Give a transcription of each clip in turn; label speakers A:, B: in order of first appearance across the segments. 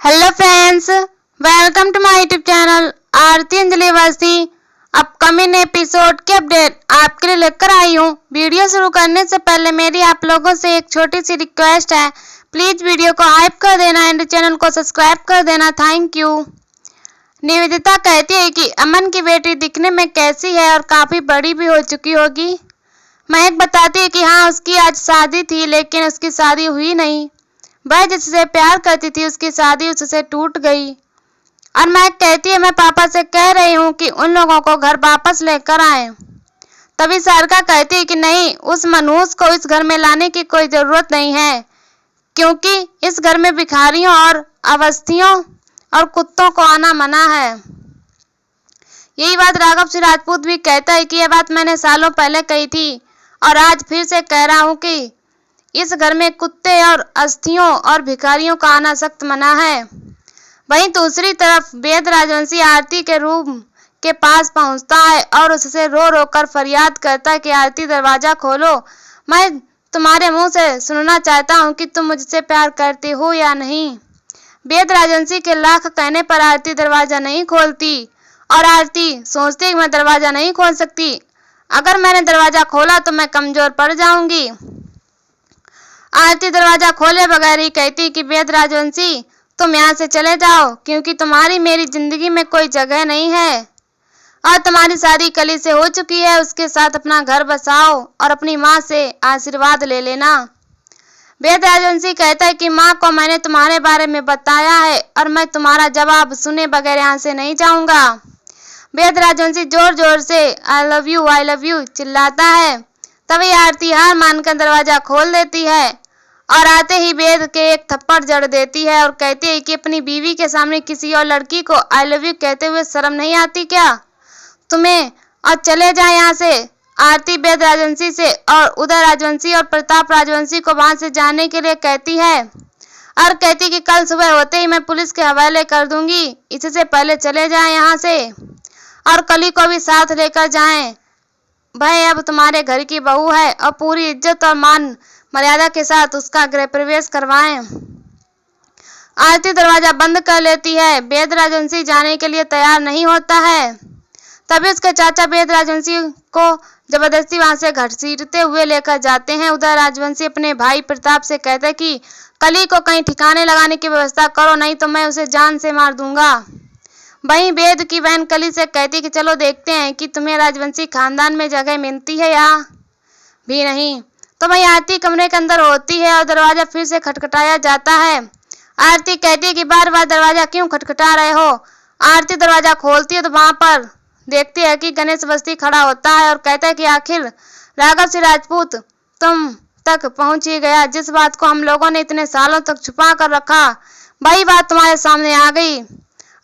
A: Hello friends, welcome to my YouTube channel Aarti Anjali Awasthi. Upcoming episode के update आपके लिए लेकर आई हूँ। वीडियो शुरू करने से पहले मेरी आप लोगों से एक छोटी सी रिक्वेस्ट है, प्लीज वीडियो को हाइप कर देना एंड चैनल को सब्सक्राइब कर देना। Thank you. निवेदिता कहती है कि अमन की बेटी दिखने में कैसी है और काफी बड़ी भी हो चुकी होगी। महक बताती है कि हाँ, उसकी आज शादी थी लेकिन उसकी शादी हुई नहीं। वह जिससे प्यार करती थी उसकी शादी उससे टूट गई। और महक कहती है मैं पापा से कह रही हूँ कि उन लोगों को घर वापस लेकर आए। तभी सारिका कहती है कि नहीं, उस मनहूस को इस घर में लाने की कोई जरूरत नहीं है, क्योंकि इस घर में भिखारियों और अवस्थियों और कुत्तों को आना मना है। यही बात राघव सिंह राजपूत भी कहता है कि यह बात मैंने सालों पहले कही थी और आज फिर से कह रहा हूँ कि इस घर में कुत्ते और अस्थियों और भिखारियों का आना सख्त मना है। वहीं दूसरी तरफ वेद राजवंशी आरती के रूम के पास पहुंचता है और उससे रो रो कर फरियाद करता है कि आरती दरवाजा खोलो, मैं तुम्हारे मुंह से सुनना चाहता हूं कि तुम मुझसे प्यार करती हो या नहीं। वेद राजवंशी के लाख कहने पर आरती दरवाजा नहीं खोलती और आरती सोचती है मैं दरवाजा नहीं खोल सकती, अगर मैंने दरवाजा खोला तो मैं कमजोर पड़ जाऊंगी। आरती दरवाजा खोले बगैर ही कहती कि वेद राजवंशी तुम यहाँ से चले जाओ, क्योंकि तुम्हारी मेरी जिंदगी में कोई जगह नहीं है और तुम्हारी शादी कली से हो चुकी है। उसके साथ अपना घर बसाओ और अपनी माँ से आशीर्वाद ले लेना। वेद राजवंशी कहता है कि माँ को मैंने तुम्हारे बारे में बताया है और मैं तुम्हारा जवाब सुने बगैर यहाँ से नहीं जाऊंगा। वेद राजवंशी जोर जोर से आई लव यू चिल्लाता है। तभी आरती हार मानकर दरवाजा खोल देती है और आते ही वेद के एक थप्पड़ जड़ देती है और कहती है कि अपनी बीवी के सामने किसी और लड़की को आई लव यू कहते हुए शर्म नहीं आती क्या तुम्हें, और चले जाए यहाँ से। आरती वेद राजवंशी से और उदय राजवंशी और प्रताप राजवंशी को वहां से जाने के लिए कहती है और कहती कि कल सुबह होते ही मैं पुलिस के हवाले कर दूंगी, इससे पहले चले जाए यहाँ से और कली को भी साथ लेकर जाएं। भाई अब तुम्हारे घर की बहू है और पूरी इज्जत और मान मर्यादा के साथ उसका गृह प्रवेश करवाएं। आरती दरवाजा बंद कर लेती है। वेद राजवंशी जाने के लिए तैयार नहीं होता है। तभी उसके चाचा वेद राजवंशी को जबरदस्ती वहां से घसीटते हुए लेकर जाते हैं। उदय राजवंशी अपने भाई प्रताप से कहता है कि कली को कहीं ठिकाने लगाने की व्यवस्था करो, नहीं तो मैं उसे जान से मार दूंगा। वहीं वेद की बहन कली से कहती कि चलो देखते हैं कि तुम्हें राजवंशी खानदान में जगह मिलती है या भी नहीं। तो वहीं आरती कमरे के अंदर होती है और दरवाजा फिर से खटखटाया जाता है। आरती कहती है कि बार बार दरवाजा क्यों खटखटा रहे हो। आरती दरवाजा खोलती है तो वहां पर देखती है कि गणेश अवस्थी खड़ा होता है और कहता है कि आखिर राघव सिंह राजपूत तुम तक पहुंच ही गया। जिस बात को हम लोगों ने इतने सालों तक छुपा कर रखा वही बात तुम्हारे सामने आ गई।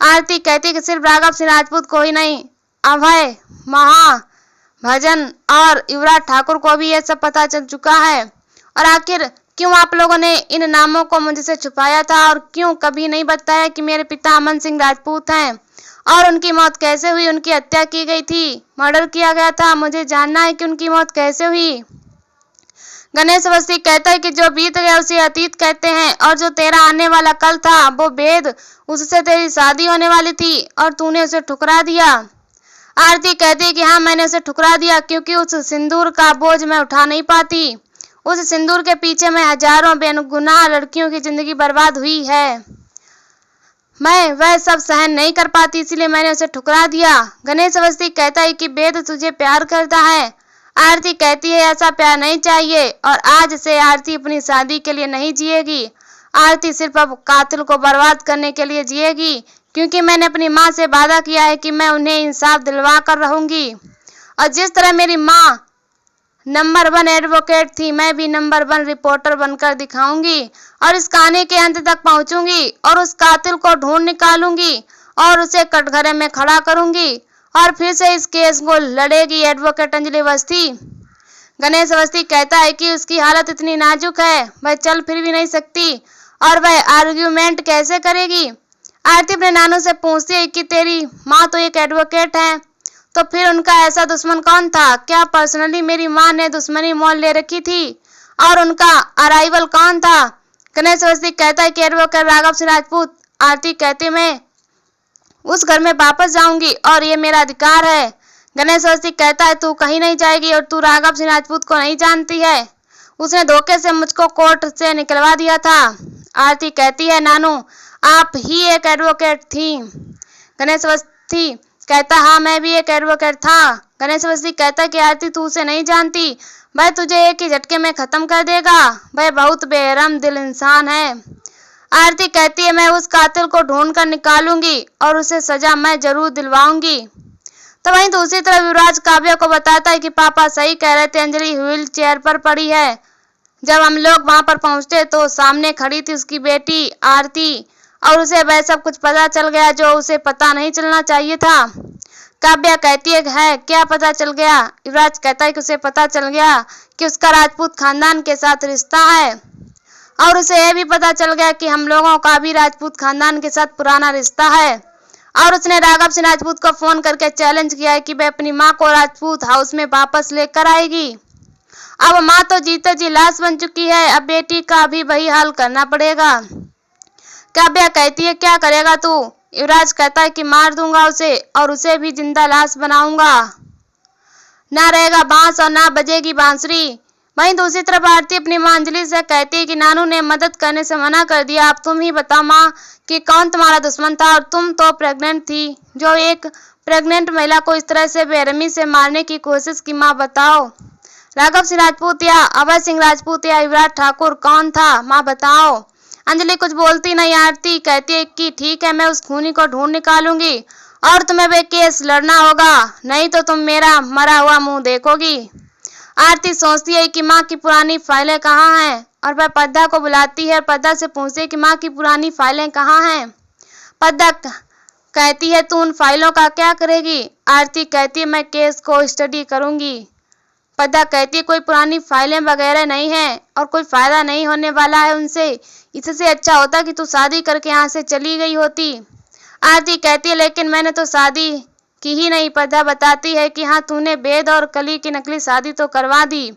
A: आरती कहती कि सिर्फ राघव सिंह राजपूत को ही नहीं, अभय, महाभजन और युवराज ठाकुर को भी यह सब पता चल चुका है। और आखिर क्यों आप लोगों ने इन नामों को मुझसे छुपाया था और क्यों कभी नहीं बताया कि मेरे पिता अमन सिंह राजपूत हैं और उनकी मौत कैसे हुई। उनकी हत्या की गई थी, मर्डर किया गया था, मुझे जानना है कि उनकी मौत कैसे हुई। गणेश अवस्थी कहता है कि जो बीत गया उसे अतीत कहते हैं और जो तेरा आने वाला कल था वो वेद, उससे तेरी शादी होने वाली थी और तूने उसे ठुकरा दिया। आरती कहती है कि हाँ, मैंने उसे ठुकरा दिया क्योंकि उस सिंदूर का बोझ मैं उठा नहीं पाती। उस सिंदूर के पीछे में हजारों बेगुनाह लड़कियों की जिंदगी बर्बाद हुई है, मैं वह सब सहन नहीं कर पाती, इसलिए मैंने उसे ठुकरा दिया। गणेश अवस्थी कहता है कि वेद तुझे प्यार करता है। आरती कहती है ऐसा प्यार नहीं चाहिए और आज से आरती अपनी शादी के लिए नहीं जिएगी। आरती सिर्फ अब कातिल को बर्बाद करने के लिए जिएगी, क्योंकि मैंने अपनी माँ से वादा किया है कि मैं उन्हें इंसाफ दिलवा कर रहूंगी और जिस तरह मेरी माँ नंबर 1 एडवोकेट थी, मैं भी नंबर 1 रिपोर्टर बनकर दिखाऊंगी और इस कहानी के अंत तक पहुंचूंगी और उस कातिल को ढूंढ निकालूंगी और उसे कटघरे में खड़ा करूंगी और फिर से इस केस को लड़ेगी एडवोकेट अंजलि अवस्थी। गणेश अवस्थी कहता है कि उसकी हालत इतनी नाजुक है, वह चल फिर भी नहीं सकती और वह आर्ग्यूमेंट कैसे करेगी। आरती अपने नानू से पूछती है कि तेरी माँ तो एक एडवोकेट है, तो फिर उनका ऐसा दुश्मन कौन था? क्या पर्सनली मेरी माँ ने दुश्मनी मोल ले रखी थी और उनका अराइवल कौन था? गणेश अवस्थी कहता है कि एडवोकेट राघव सिंह राजपूत आरती कहती मैं उस घर में वापस जाऊंगी और ये मेरा अधिकार है। गणेशवस्ती कहता है तू कहीं नहीं जाएगी और तू राघव सिंह राजपूत को नहीं जानती है, उसने धोखे से मुझको कोर्ट से निकलवा दिया था। आरती कहती है नानू आप ही एक एडवोकेट थी। गणेशवस्ती कहता हाँ मैं भी एक एडवोकेट था। गणेशवस्ती कहता कि आरती तू उसे नहीं जानती, वह तुझे एक ही झटके में खत्म कर देगा, वह बहुत बेरहम दिल इंसान है। आरती कहती है मैं उस कातिल को ढूंढ कर निकालूंगी और उसे सजा मैं जरूर दिलवाऊंगी। तो वहीं दूसरी तरफ युवराज काव्या को बताता है कि पापा सही कह रहे थे, अंजलि व्हील चेयर पर पड़ी है। जब हम लोग वहां पर पहुंचे तो सामने खड़ी थी उसकी बेटी आरती और उसे वह सब कुछ पता चल गया जो उसे पता नहीं चलना चाहिए था। काव्या कहती है क्या पता चल गया? युवराज कहता है कि उसे पता चल गया कि उसका राजपूत खानदान के साथ रिश्ता है और उसे यह भी पता चल गया कि हम लोगों का भी राजपूत खानदान के साथ पुराना रिश्ता है। और उसने राघव सिंह राजपूत को फोन करके चैलेंज किया है कि वह अपनी माँ को राजपूत हाउस में वापस लेकर आएगी। अब माँ तो जीते जी लाश बन चुकी है, अब बेटी का भी वही हाल करना पड़ेगा। काव्या कहती है क्या करेगा तू? युवराज कहता है कि मार दूंगा उसे और उसे भी जिंदा लाश बनाऊंगा, ना रहेगा बांस और ना बजेगी बांसुरी। वहीं दूसरी तरफ आरती अपनी मां अंजलि से कहती है कि नानू ने मदद करने से मना कर दिया, अब तुम ही बताओ माँ कि कौन तुम्हारा दुश्मन था और तुम तो प्रेग्नेंट थी, जो एक प्रेग्नेंट महिला को इस तरह से बेरहमी से मारने की कोशिश की, माँ बताओ। राघव सिंह राजपूत या अभय सिंह राजपूत या युवराज ठाकुर कौन था, माँ बताओ। अंजलि कुछ बोलती नहीं। आरती कहती है कि ठीक है मैं उस खूनी को ढूंढ निकालूंगी और तुम्हें वे केस लड़ना होगा, नहीं तो तुम मेरा मरा हुआ मुंह देखोगी। आरती सोचती है कि माँ की पुरानी फाइलें कहाँ हैं और वह पद्दा को बुलाती है और पद्दा से पूछती है कि माँ की पुरानी फाइलें कहाँ हैं। पद्दा कहती है तू उन फाइलों का क्या करेगी? आरती कहती है मैं केस को स्टडी करूंगी। पद्दा कहती है कोई पुरानी फाइलें वगैरह नहीं है और कोई फायदा नहीं होने वाला है उनसे, इससे अच्छा होता कि तू शादी करके यहाँ से चली गई होती। आरती कहती है लेकिन मैंने तो शादी की ही नहीं। पद्दा बताती है कि हाँ तूने वेद और कली की नकली शादी तो करवा दी।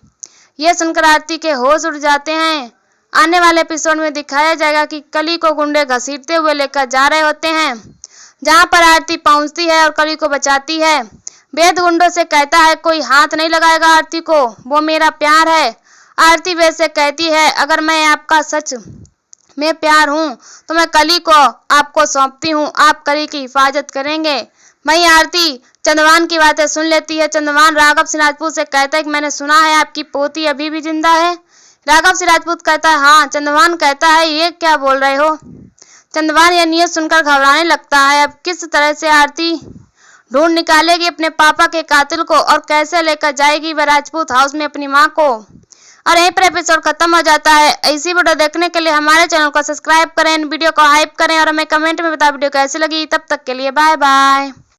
A: यह सुनकर आरती के होश उड़ जाते हैं। आने वाले एपिसोड में दिखाया जाएगा कि कली को गुंडे घसीटते हुए लेकर जा रहे होते हैं, जहाँ पर आरती पहुँचती है और कली को बचाती है। वेद गुंडों से कहता है कोई हाथ नहीं लगाएगा आरती को, वो मेरा प्यार है। आरती वेद से कहती है अगर मैं आपका सच में प्यार हूँ तो मैं कली को आपको सौंपती हूँ, आप कली की हिफाजत करेंगे। वहीं आरती चंदवान की बातें सुन लेती है। चंदवान राघव सिंह राजपूत से कहता है कि मैंने सुना है आपकी पोती अभी भी जिंदा है। राघव सिंह राजपूत कहता है हाँ। चंदवान कहता है ये क्या बोल रहे हो? चंदवान यह न्यूज़ सुनकर घबराने लगता है। अब किस तरह से आरती ढूंढ निकालेगी अपने पापा के कातिल को और कैसे लेकर जाएगी वह राजपूत हाउस में अपनी माँ को। और यहीं पर एपिसोड खत्म हो जाता है। ऐसी वीडियो देखने के लिए हमारे चैनल को सब्सक्राइब करें, वीडियो को हाइप करें और हमें कमेंट में बताएं वीडियो कैसी लगी। तब तक के लिए बाय बाय।